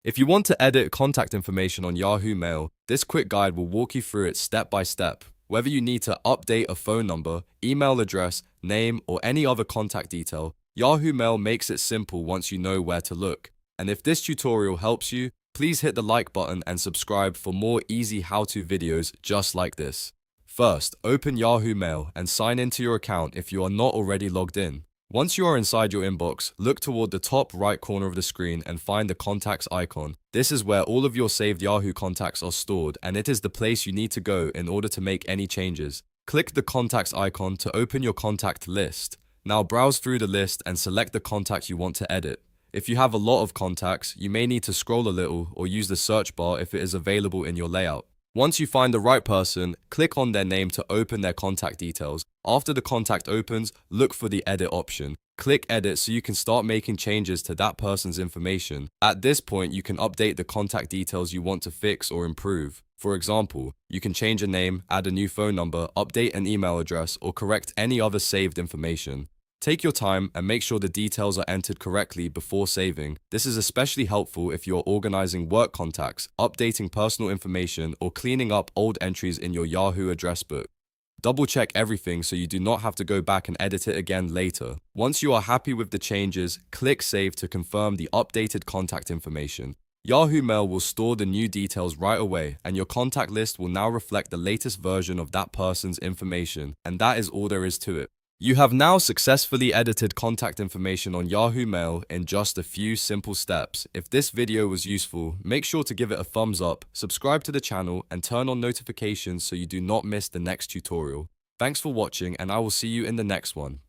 If you want to edit contact information on Yahoo Mail, this quick guide will walk you through it step by step. Whether you need to update a phone number, email address, name, or any other contact detail, Yahoo Mail makes it simple once you know where to look. And if this tutorial helps you, please hit the like button and subscribe for more easy how-to videos just like this. First, open Yahoo Mail and sign into your account if you are not already logged in. Once you are inside your inbox, look toward the top right corner of the screen and find the contacts icon. This is where all of your saved Yahoo contacts are stored, and it is the place you need to go in order to make any changes. Click the contacts icon to open your contact list. Now browse through the list and select the contact you want to edit. If you have a lot of contacts, you may need to scroll a little or use the search bar if it is available in your layout. Once you find the right person, click on their name to open their contact details. After the contact opens, look for the edit option. Click edit so you can start making changes to that person's information. At this point, you can update the contact details you want to fix or improve. For example, you can change a name, add a new phone number, update an email address, or correct any other saved information. Take your time and make sure the details are entered correctly before saving. This is especially helpful if you're organizing work contacts, updating personal information, or cleaning up old entries in your Yahoo address book. Double check everything so you do not have to go back and edit it again later. Once you are happy with the changes, click Save to confirm the updated contact information. Yahoo Mail will store the new details right away, and your contact list will now reflect the latest version of that person's information, and that is all there is to it. You have now successfully edited contact information on Yahoo Mail in just a few simple steps. If this video was useful, make sure to give it a thumbs up, subscribe to the channel, and turn on notifications so you do not miss the next tutorial. Thanks for watching, and I will see you in the next one.